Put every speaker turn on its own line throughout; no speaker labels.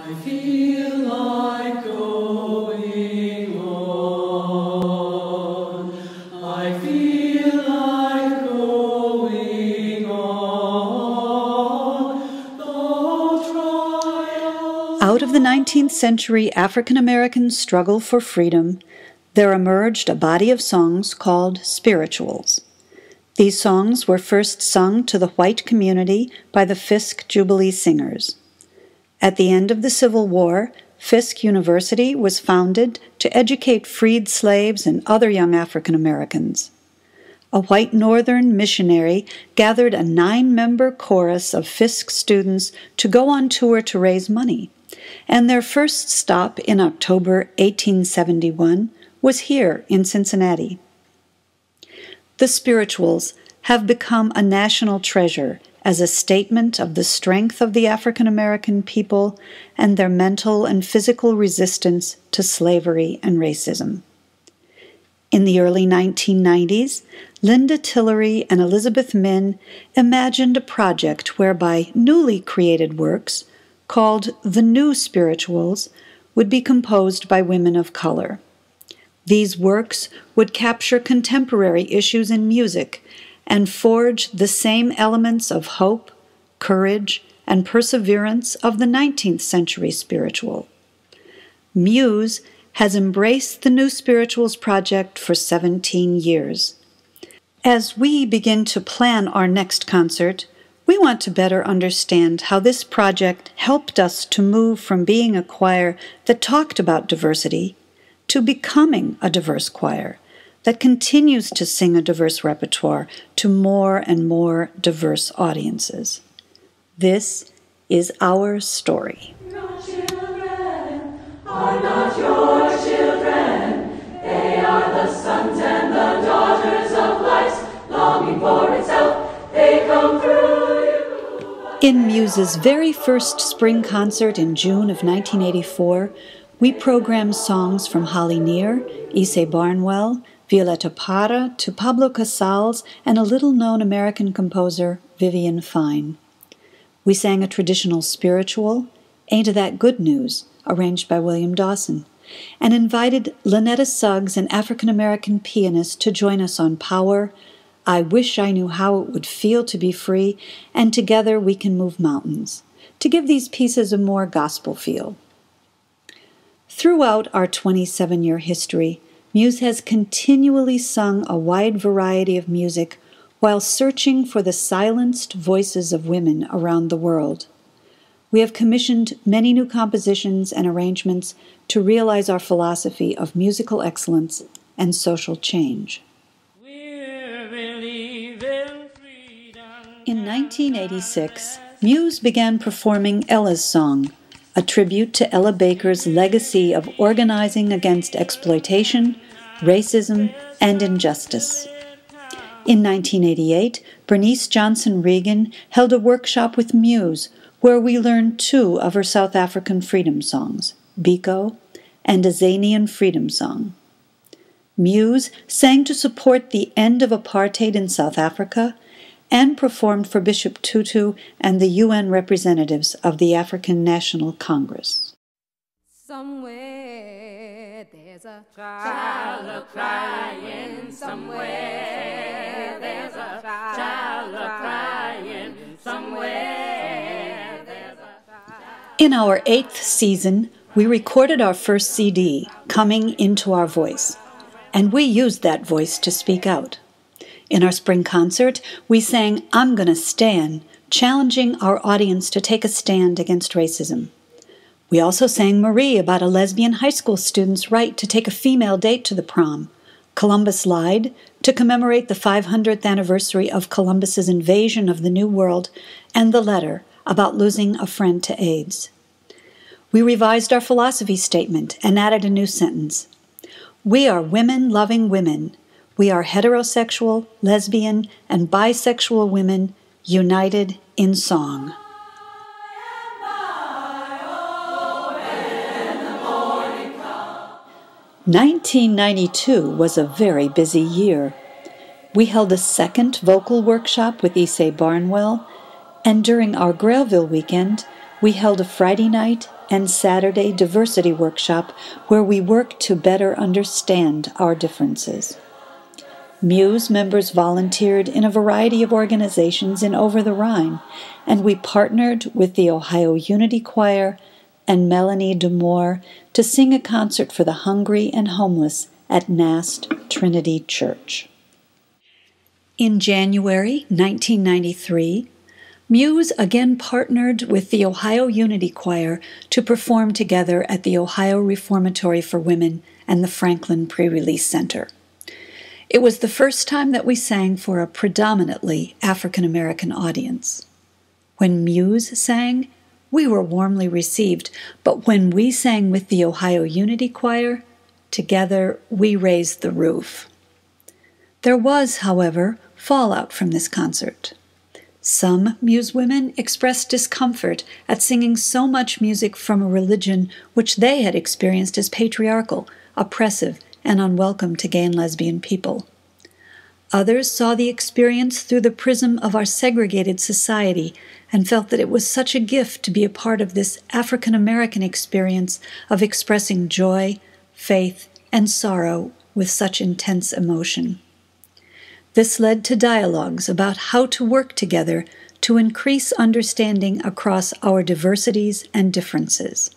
I feel like going on. I feel like going on. Though trials.
Out of the 19th century African American struggle for freedom, there emerged a body of songs called spirituals. These songs were first sung to the white community by the Fisk Jubilee Singers. At the end of the Civil War, Fisk University was founded to educate freed slaves and other young African Americans. A white Northern missionary gathered a 9-member chorus of Fisk students to go on tour to raise money, and their first stop in October 1871 was here in Cincinnati. The spirituals have become a national treasure as a statement of the strength of the African American people and their mental and physical resistance to slavery and racism. In the early 1990s, Linda Tillery and Elizabeth Min imagined a project whereby newly created works, called the New Spirituals, would be composed by women of color. These works would capture contemporary issues in music and forge the same elements of hope, courage, and perseverance of the 19th century spiritual. MUSE has embraced the New Spirituals Project for 17 years. As we begin to plan our next concert, we want to better understand how this project helped us to move from being a choir that talked about diversity to becoming a diverse choir that continues to sing a diverse repertoire to more and more diverse audiences. This is our story.
Your children are not your children. They are the sons and the daughters of life's longing for itself. They come through you.
In MUSE's very first spring concert in June of 1984, we programmed songs from Holly Near, Ysaye Barnwell, Violeta Parra to Pablo Casals and a little-known American composer, Vivian Fine. We sang a traditional spiritual, Ain't That Good News, arranged by William Dawson, and invited Lynetta Suggs, an African-American pianist, to join us on Power, I Wish I Knew How It Would Feel to Be Free, and Together We Can Move Mountains, to give these pieces a more gospel feel. Throughout our 27-year history, MUSE has continually sung a wide variety of music while searching for the silenced voices of women around the world. We have commissioned many new compositions and arrangements to realize our philosophy of musical excellence and social change. In 1986, MUSE began performing Ella's Song, a tribute to Ella Baker's legacy of organizing against exploitation, racism, and injustice. In 1988, Bernice Johnson Reagon held a workshop with MUSE where we learned 2 of her South African freedom songs, Biko and a Zanian freedom song. MUSE sang to support the end of apartheid in South Africa and performed for Bishop Tutu and the UN representatives of the African National Congress.
Somewhere there's a child a-crying, somewhere there's a child a-crying, somewhere there's a child.
In our 8th season, we recorded our first CD, Coming Into Our Voice, and we used that voice to speak out. In our spring concert, we sang I'm Gonna Stan, challenging our audience to take a stand against racism. We also sang Marie about a lesbian high school student's right to take a female date to the prom, Columbus Lied, to commemorate the 500th anniversary of Columbus's invasion of the New World, and The Letter, about losing a friend to AIDS. We revised our philosophy statement and added a new sentence. We are women loving women. We are heterosexual, lesbian, and bisexual women united in song. 1992 was a very busy year. We held a second vocal workshop with Ysaye Barnwell, and during our Grailville weekend, we held a Friday night and Saturday diversity workshop where we worked to better understand our differences. MUSE members volunteered in a variety of organizations in Over the Rhine, and we partnered with the Ohio Unity Choir and Melanie DeMoore to sing a concert for the hungry and homeless at Nast Trinity Church. In January 1993, MUSE again partnered with the Ohio Unity Choir to perform together at the Ohio Reformatory for Women and the Franklin Pre-Release Center. It was the first time that we sang for a predominantly African American audience. When MUSE sang, we were warmly received, but when we sang with the Ohio Unity Choir, together we raised the roof. There was, however, fallout from this concert. Some MUSE women expressed discomfort at singing so much music from a religion which they had experienced as patriarchal, oppressive, and unwelcome to gay and lesbian people. Others saw the experience through the prism of our segregated society and felt that it was such a gift to be a part of this African American experience of expressing joy, faith, and sorrow with such intense emotion. This led to dialogues about how to work together to increase understanding across our diversities and differences.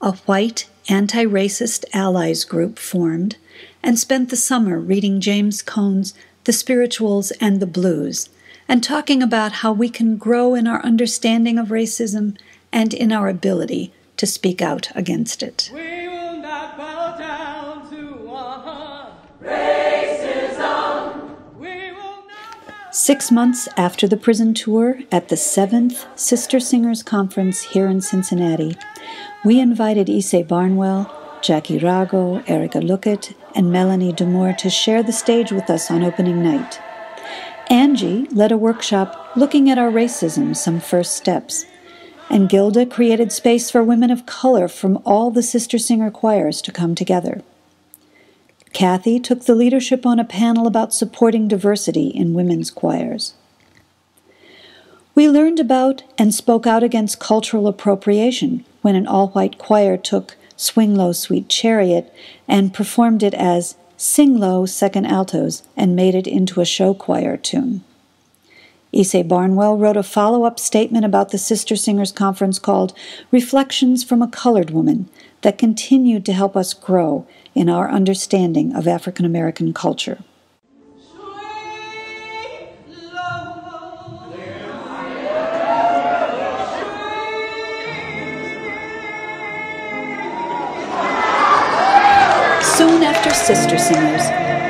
A white anti-racist allies group formed and spent the summer reading James Cone's The Spirituals and the Blues and talking about how we can grow in our understanding of racism and in our ability to speak out against it.
We will not bow down to racism. We will not
6 months after the prison tour at the 7th Sister Singers Conference here in Cincinnati, we invited Ysaye Barnwell, Jackie Rago, Erica Luckett, and Melanie DeMoore to share the stage with us on opening night. Angie led a workshop looking at our racism, some first steps, and Gilda created space for women of color from all the Sister Singer choirs to come together. Kathy took the leadership on a panel about supporting diversity in women's choirs. We learned about and spoke out against cultural appropriation when an all-white choir took Swing Low, Sweet Chariot and performed it as Sing Low, Second Altos and made it into a show choir tune. Ysaye Barnwell wrote a follow-up statement about the Sister Singers Conference called Reflections from a Colored Woman that continued to help us grow in our understanding of African American culture. Soon after Sister Singers,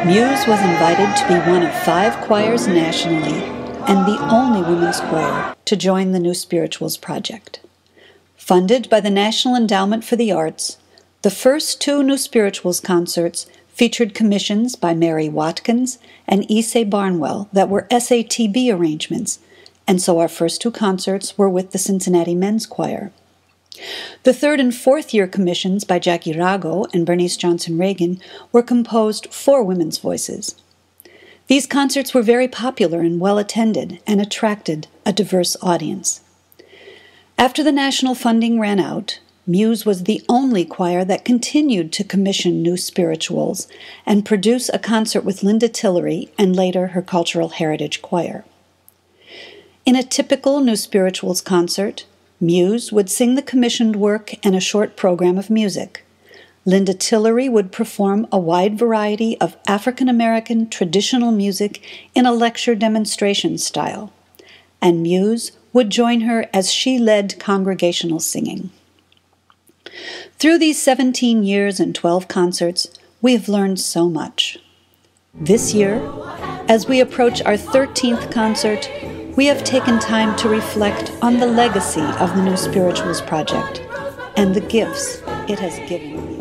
MUSE was invited to be one of 5 choirs nationally and the only women's choir to join the New Spirituals Project. Funded by the National Endowment for the Arts, the first 2 New Spirituals concerts featured commissions by Mary Watkins and Ysaye Barnwell that were SATB arrangements, and so our first 2 concerts were with the Cincinnati Men's Choir. The 3rd and 4th year commissions by Jackie Rago and Bernice Reagon were composed for women's voices. These concerts were very popular and well attended and attracted a diverse audience. After the national funding ran out, MUSE was the only choir that continued to commission New Spirituals and produce a concert with Linda Tillery and later her Cultural Heritage Choir. In a typical New Spirituals concert, MUSE would sing the commissioned work and a short program of music. Linda Tillery would perform a wide variety of African American traditional music in a lecture demonstration style, and MUSE would join her as she led congregational singing. Through these 17 years and 12 concerts, we have learned so much. This year, as we approach our 13th concert, we have taken time to reflect on the legacy of the New Spirituals Project and the gifts it has given.